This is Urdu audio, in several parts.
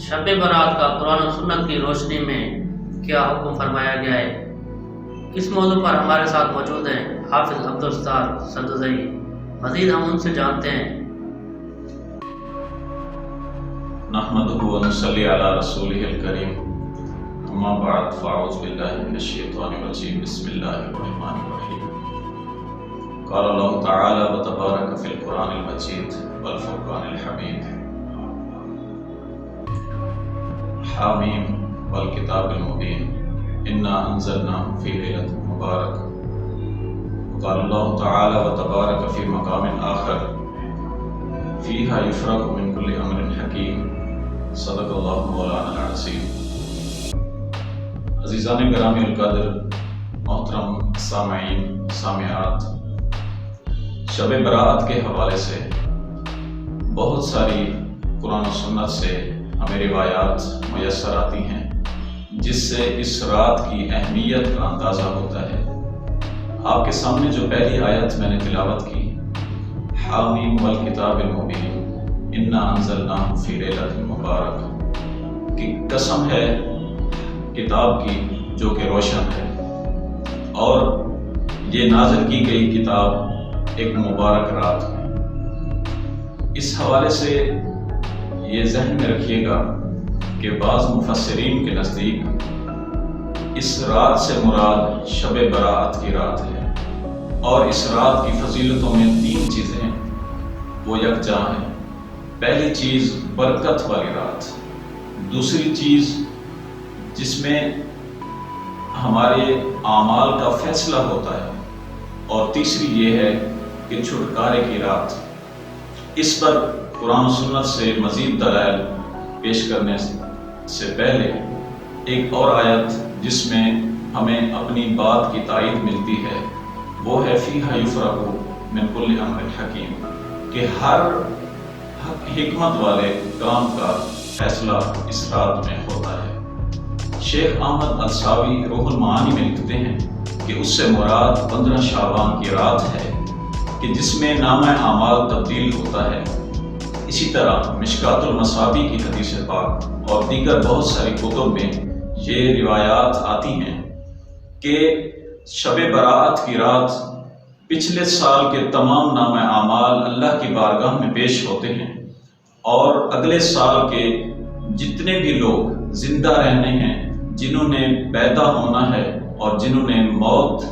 شب برات کا قرآن و سنت کی روشنی میں کیا حکم فرمایا گیا ہے، اس موضوع پر ہمارے ساتھ موجود ہیں حافظ عبدالستار سدوزئی۔ مزید ہم ان سے جانتے ہیں۔ نحمدہ و نصلی علی رسولہ الکریم، اما بعد فاعوذ باللہ من الشیطان الرجیم، بسم اللہ الرحمن الرحیم۔ قال اللہ تعالی وتبارک فی القرآن المجید والفرقان الحمید، حامیم والکتاب المبین، انا انزلناہ فی لیلۃ مبارک۔ قال اللہ تعالی وتبارک فی مقام آخر، فیہا یفرق من کل امر حکیم، صدق اللہ مولانا العظیم۔ عزیزان گرامی القدر، محترم سامعین سامعات، شب برات کے حوالے سے بہت ساری قرآن و سنت سے ہمیں روایات میسر آتی ہیں جس سے اس رات کی اہمیت کا اندازہ ہوتا ہے۔ آپ کے سامنے جو پہلی آیت میں نے تلاوت کی، حامیم والکتاب المبین انا انزلناہ فی لیلۃ مبارک، کی قسم ہے کتاب کی جو کہ روشن ہے، اور یہ نازل کی گئی کتاب ایک مبارک رات میں۔ اس حوالے سے یہ ذہن میں رکھیے گا کہ بعض مفسرین کے نزدیک اس رات سے مراد شب برات کی رات ہے، اور اس رات کی فضیلتوں میں 3 چیزیں وہ یکجا ہیں۔ پہلی چیز برکت والی رات، دوسری چیز جس میں ہمارے اعمال کا فیصلہ ہوتا ہے، اور تیسری یہ ہے کہ چھٹکارے کی رات۔ اس پر قرآن و سنت سے مزید دلائل پیش کرنے سے پہلے ایک اور آیت جس میں ہمیں اپنی بات کی تائید ملتی ہے، وہ ہے فیہا یفرق من کل امر حکیم، کہ ہر حکمت والے کام کا فیصلہ اس رات میں ہوتا ہے۔ شیخ احمد الساوی روح المعانی میں لکھتے ہیں کہ اس سے مراد 15 شعبان کی رات ہے کہ جس میں نامہ اعمال تبدیل ہوتا ہے۔ اسی طرح مشکات المصابیح کی حدیث پاک اور دیگر بہت ساری کتب میں یہ روایات آتی ہیں کہ شب برات کی رات پچھلے سال کے تمام نامہ اعمال اللہ کی بارگاہ میں پیش ہوتے ہیں، اور اگلے سال کے جتنے بھی لوگ زندہ رہنے ہیں، جنہوں نے پیدا ہونا ہے اور جنہوں نے موت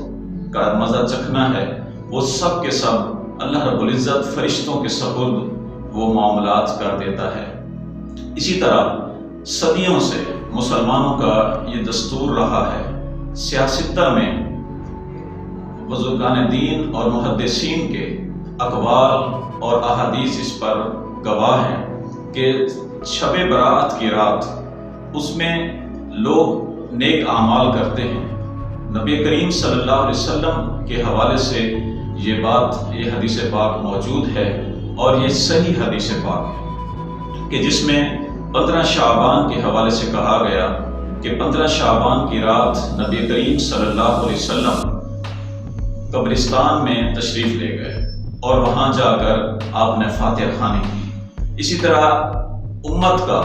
کا مزہ چکھنا ہے، وہ سب کے سب اللہ رب العزت فرشتوں کے سپرد وہ معاملات کر دیتا ہے۔ اسی طرح صدیوں سے مسلمانوں کا یہ دستور رہا ہے۔ سیاستہ میں بزرگان دین اور محدثین کے اقوال اور احادیث اس پر گواہ ہیں کہ شب برات کی رات اس میں لوگ نیک اعمال کرتے ہیں۔ نبی کریم صلی اللہ علیہ وسلم کے حوالے سے یہ حدیث پاک موجود ہے، اور یہ صحیح حدیث پاک ہے کہ جس میں 15 شعبان کے حوالے سے کہا گیا کہ 15 شعبان کی رات نبی کریم صلی اللہ علیہ وسلم قبرستان میں تشریف لے گئے، اور وہاں جا کر آپ نے فاتحہ خوانی کی۔ اسی طرح امت کا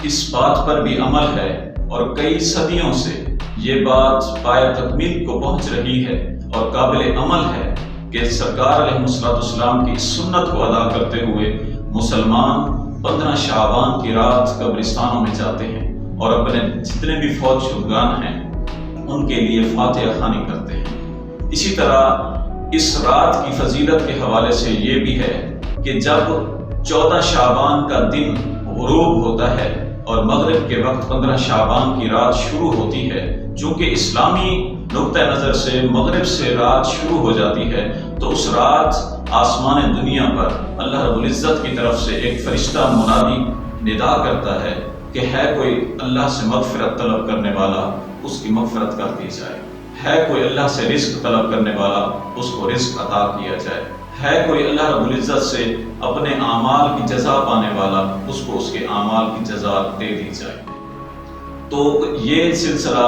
اس بات پر بھی عمل ہے، اور کئی صدیوں سے یہ بات پایہ تکمیل کو پہنچ رہی ہے اور قابل عمل ہے کہ سرکار علیہ السلام کی سنت کو ادا کرتے ہوئے مسلمان 15 شعبان کی رات قبرستانوں میں جاتے ہیں اور اپنے جتنے بھی فوت شدگان ہیں ان کے لیے فاتحہ خوانی کرتے ہیں۔ اسی طرح اس رات کی فضیلت کے حوالے سے یہ بھی ہے کہ جب 14 شعبان کا دن غروب ہوتا ہے اور مغرب کے وقت 15 شعبان کی رات شروع ہوتی ہے، چونکہ اسلامی نقطہ نظر سے مغرب سے رات شروع ہو جاتی ہے، تو اس رات آسمان دنیا پر اللہ رب العزت کی طرف سے ایک فرشتہ منادی ندا کرتا ہے کہ ہے کوئی اللہ سے مغفرت طلب کرنے والا، اس کی مغفرت کر دی جائے، ہے کوئی اللہ سے رزق طلب کرنے والا، اس کو رزق عطا کیا جائے، ہے کوئی اللہ رب العزت سے اپنے اعمال کی جزا پانے والا، اس کو اس کے اعمال کی جزا دے دی جائے۔ تو یہ سلسلہ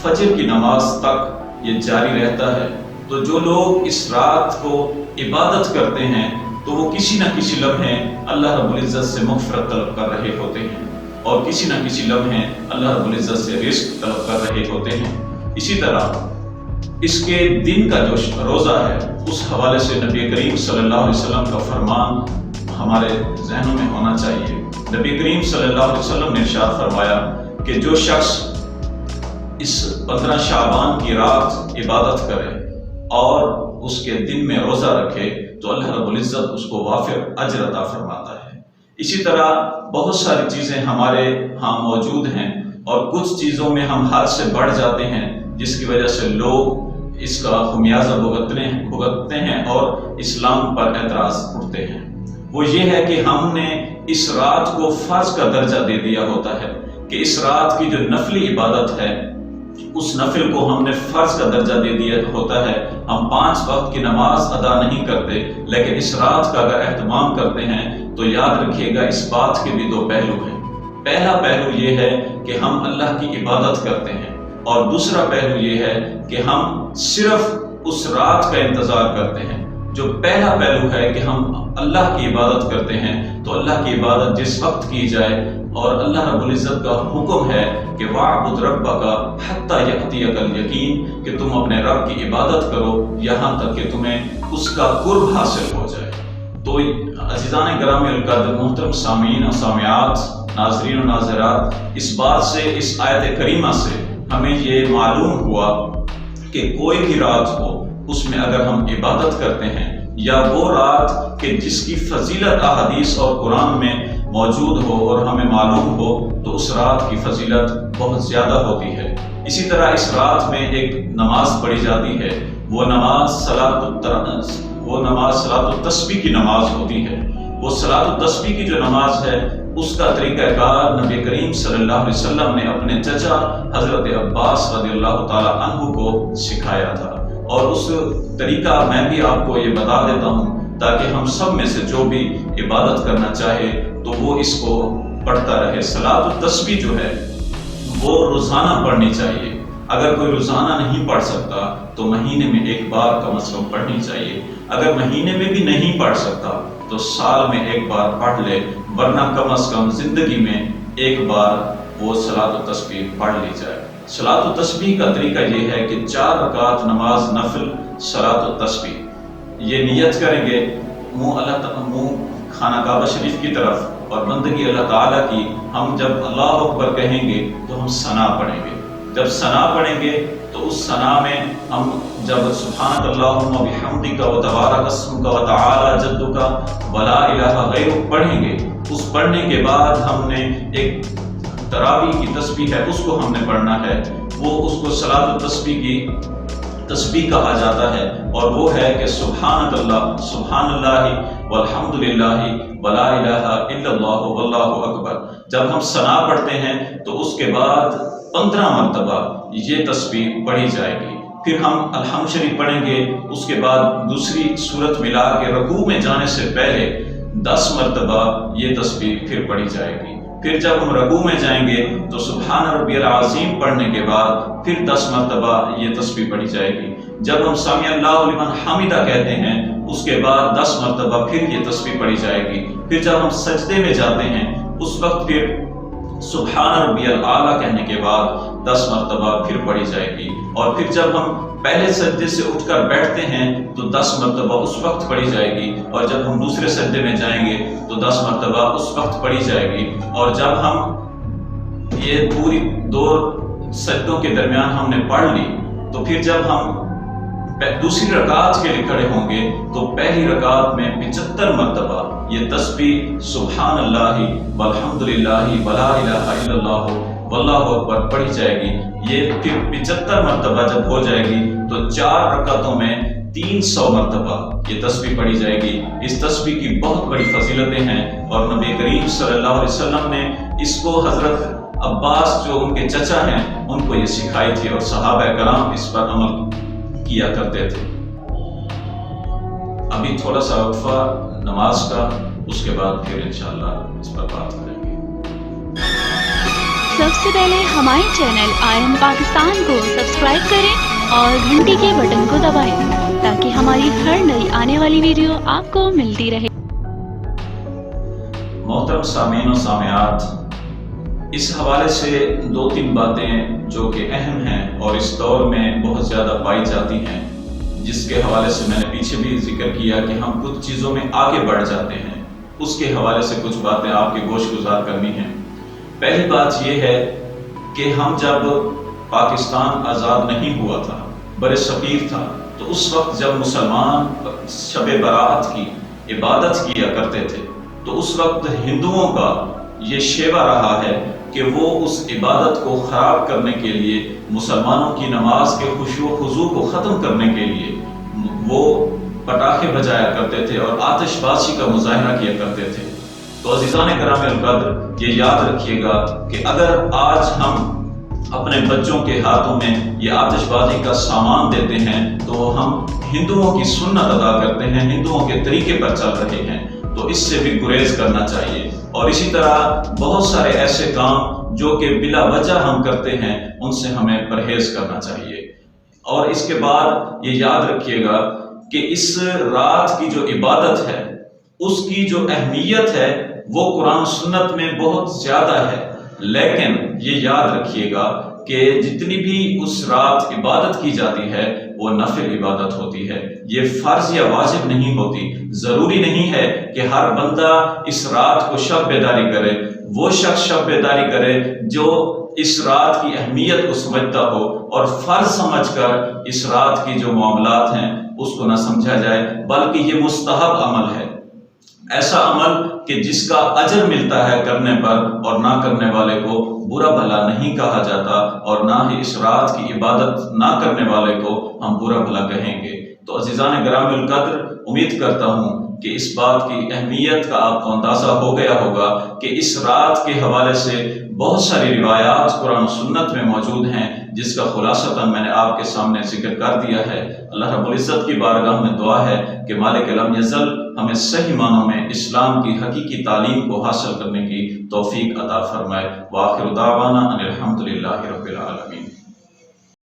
فجر کی نماز تک یہ جاری رہتا ہے۔ تو جو لوگ اس رات کو عبادت کرتے ہیں تو وہ کسی نہ کسی لمحے اللہ رب العزت سے مغفرت طلب کر رہے ہوتے ہیں۔ اور کسی نہ کسی لمحے اللہ رب العزت سے رزق طلب کر رہے ہوتے ہیں۔ اسی طرح اس کے دن کا جو روزہ ہے اس حوالے سے نبی کریم صلی اللہ علیہ وسلم کا فرمان ہمارے ذہنوں میں ہونا چاہیے۔ نبی کریم صلی اللہ علیہ وسلم نے ارشاد فرمایا کہ جو شخص اس 15 شعبان کی رات عبادت کرے اور اس کے دن میں روزہ رکھے تو اللہ رب العزت اس کو وافر اجر عطا فرماتا ہے۔ اسی طرح بہت ساری چیزیں ہمارے ہاں موجود ہیں اور کچھ چیزوں میں ہم حد سے بڑھ جاتے ہیں جس کی وجہ سے لوگ اس کا خمیازہ بھگتتے ہیں اور اسلام پر اعتراض اٹھتے ہیں۔ وہ یہ ہے کہ ہم نے اس رات کو فرض کا درجہ دے دیا ہوتا ہے کہ اس رات کی جو نفلی عبادت ہے اس نفل کو ہم نے فرض کا درجہ دے دیا ہوتا ہے۔ ہم 5 وقت کی نماز ادا نہیں کرتے، لیکن اس رات کا اگر اہتمام کرتے ہیں تو یاد رکھیے گا اس بات کے بھی 2 پہلو ہیں۔ پہلا پہلو یہ ہے کہ ہم اللہ کی عبادت کرتے ہیں، اور دوسرا پہلو یہ ہے کہ ہم صرف اس رات کا انتظار کرتے ہیں۔ جو پہلا پہلو ہے کہ ہم اللہ کی عبادت کرتے ہیں تو اللہ کی عبادت جس وقت کی جائے، اور اللہ رب العزت کا حکم ہے کہ وَاعْبُدْ رَبَّكَ حَتَّى يَأْتِيَكَ الْيَقِينُ کہ تم اپنے رب کی عبادت کرو یہاں تک کہ تمہیں اس کا قرب حاصل ہو جائے۔ تو عزیزان گرامی القدر، محترم سامعین و سامعات، ناظرین و ناظرات، اس بات سے، اس آیت کریمہ سے ہمیں یہ معلوم ہوا کہ کوئی بھی رات ہو اس میں اگر ہم عبادت کرتے ہیں، یا وہ رات کہ جس کی فضیلت احادیث اور قرآن میں موجود ہو اور ہمیں معلوم ہو، تو اس رات کی فضیلت بہت زیادہ ہوتی ہے۔ اسی طرح اس رات میں ایک نماز پڑھی جاتی ہے، وہ نماز صلاۃ التسبیح کی نماز ہوتی ہے۔ وہ صلاۃ التسبیح کی جو نماز ہے اس کا طریقہ کار نبی کریم صلی اللہ علیہ وسلم نے اپنے چچا حضرت عباس رضی اللہ تعالی عنہ کو سکھایا تھا، اور اس طریقہ میں بھی آپ کو یہ بتا دیتا ہوں تاکہ ہم سب میں سے جو بھی عبادت کرنا چاہے تو وہ اس کو پڑھتا رہے۔ صلاۃ التسبیح جو ہے وہ روزانہ پڑھنی چاہیے۔ اگر کوئی روزانہ نہیں پڑھ سکتا تو مہینے میں 1 بار کم از کم پڑھنی چاہیے۔ اگر مہینے میں بھی نہیں پڑھ سکتا تو سال میں 1 بار پڑھ لے، ورنہ کم از کم زندگی میں 1 بار وہ صلاۃ التسبیح پڑھ لی جائے۔ صلاۃ التسبیح کا طریقہ یہ ہے کہ 4 رکعت نماز نفل صلاۃ التسبیح، یہ نیت کریں گے منہ خانہ کعبہ شریف کی طرف، اور بندگی اللہ تعالیٰ کی ہم جب اللہ اکبر کہیں گے تو ہم ثنا پڑھیں گے۔ جب ثنا پڑھیں گے تو اس ثنا میں ہم جب سبحانک اللہم وبحمدک وتبارک اسمک وتعالی جدک ولا الہ غیرک پڑھیں گے، اس پڑھنے کے بعد ہم نے ایک تراویح کی تسبیح ہے اس کو ہم نے پڑھنا ہے، وہ اس کو صلاۃ التسبیح کی تسبیح کہا جاتا ہے، اور وہ ہے کہ سبحان اللہ والحمد للہ ولا الہ الا اللہ واللہ اکبر۔ جب ہم ثنا پڑھتے ہیں تو اس کے بعد 15 مرتبہ یہ تسبیح پڑھی جائے گی۔ پھر ہم الحمد شریف پڑھیں گے، اس کے بعد دوسری سورت ملا کے رکوع میں جانے سے پہلے 10 مرتبہ یہ تسبیح پھر پڑھی جائے گی۔ پھر جب ہم رکوع میں جائیں گے تو سبحان ربی العظیم پڑھنے کے بعد پھر 10 مرتبہ یہ تسبیح پڑھی جائے گی۔ جب ہم سمیع اللہ لمن حمدہ کہتے ہیں اس کے بعد 10 مرتبہ پھر یہ تسبیح پڑھی جائے گی۔ پھر جب ہم سجدے میں جاتے ہیں اس وقت پھر سبحان ربی الاعلیٰ کہنے کے بعد 10 مرتبہ پھر پڑھی جائے گی، اور پھر جب ہم پہلے سجدے سے اٹھ کر بیٹھتے ہیں تو 10 مرتبہ اس وقت پڑھی جائے گی، اور جب ہم دوسرے سجدے میں جائیں گے تو 10 مرتبہ اس وقت پڑھی جائے گی۔ اور جب ہم یہ پوری 2 سجدوں کے درمیان ہم نے پڑھ لی تو پھر جب ہم دوسری رکعت کے لیے کھڑے ہوں گے تو پہلی رکعت میں 75 مرتبہ یہ تسبیح سبحان اللہ والحمد للہ ولا الہ الا اللہ واللہ اکبر پڑھی جائے گی۔ یہ پھر 75 مرتبہ جب ہو جائے گی تو 4 رکعتوں میں 300 مرتبہ یہ تسبیح پڑھی جائے گی۔ اس تسبیح کی بہت بڑی فضیلتیں ہیں، اور نبی کریم صلی اللہ علیہ وسلم نے اس کو حضرت عباس جو ان کے چچا ہیں ان کو یہ سکھائی تھی، اور صحابہ کرام اس پر عمل کیا کرتے تھے۔ ابھی تھوڑا سا وقفہ نماز کا، اس کے بعد پھر انشاءاللہ اس پر بات کریں گے۔ سب سے پہلے ہمارے چینل آئین پاکستان کو سبسکرائب کریں اور گھنٹی کے بٹن کو دبائیں تاکہ ہماری ہر نئی آنے والی ویڈیو آپ کو ملتی رہے۔ محترم سامعین و سامعات، اس حوالے سے 2-3 باتیں جو کہ اہم ہیں اور اس دور میں بہت زیادہ پائی جاتی ہیں، جس کے حوالے سے میں نے پیچھے بھی ذکر کیا کہ ہم کچھ چیزوں میں آگے بڑھ جاتے ہیں، اس کے حوالے سے کچھ باتیں آپ کے گوش گزار کرنی ہیں۔ پہلی بات یہ ہے کہ ہم جب پاکستان آزاد نہیں ہوا تھا، بر صغیر تھا، تو اس وقت جب مسلمان شب برات کی عبادت کیا کرتے تھے تو اس وقت ہندوؤں کا یہ شیوہ رہا ہے کہ وہ اس عبادت کو خراب کرنے کے لیے، مسلمانوں کی نماز کے خشوع و خضوع کو ختم کرنے کے لیے وہ پٹاخے بجایا کرتے تھے اور آتش بازی کا مظاہرہ کیا کرتے تھے۔ تو عزیزان کرام القدر، یہ یاد رکھیے گا کہ اگر آج ہم اپنے بچوں کے ہاتھوں میں یہ آتش بازی کا سامان دیتے ہیں تو ہم ہندوؤں کی سنت ادا کرتے ہیں، ہندوؤں کے طریقے پر چل رہے ہیں، تو اس سے بھی گریز کرنا چاہیے۔ اور اسی طرح بہت سارے ایسے کام جو کہ بلا وجہ ہم کرتے ہیں، ان سے ہمیں پرہیز کرنا چاہیے۔ اور اس کے بعد یہ یاد رکھیے گا کہ اس رات کی جو عبادت ہے، اس کی جو اہمیت ہے وہ قرآن و سنت میں بہت زیادہ ہے، لیکن یہ یاد رکھیے گا کہ جتنی بھی اس رات عبادت کی جاتی ہے وہ نفل عبادت ہوتی ہے، یہ فرض یا واجب نہیں ہوتی۔ ضروری نہیں ہے کہ ہر بندہ اس رات کو شب بیداری کرے، وہ شخص شب بیداری کرے جو اس رات کی اہمیت کو سمجھتا ہو اور فرض سمجھ کر اس رات کی جو معاملات ہیں اس کو نہ سمجھا جائے، بلکہ یہ مستحب عمل ہے، ایسا عمل کہ جس کا اجر ملتا ہے کرنے پر، اور نہ کرنے والے کو برا بھلا نہیں کہا جاتا، اور نہ ہی اس رات کی عبادت نہ کرنے والے کو ہم برا بھلا کہیں گے۔ تو عزیزان گرامی القدر، امید کرتا ہوں کہ اس بات کی اہمیت کا آپ کو اندازہ ہو گیا ہوگا کہ اس رات کے حوالے سے بہت ساری روایات قرآن و سنت میں موجود ہیں، جس کا خلاصتاً میں نے آپ کے سامنے ذکر کر دیا ہے۔ اللہ رب العزت کی بارگاہ میں دعا ہے کہ مالک لم یزل ہمیں صحیح معنوں میں اسلام کی حقیقی تعلیم کو حاصل کرنے کی توفیق عطا فرمائے۔ وآخر دعوانا ان الحمد للہ رب العالمین۔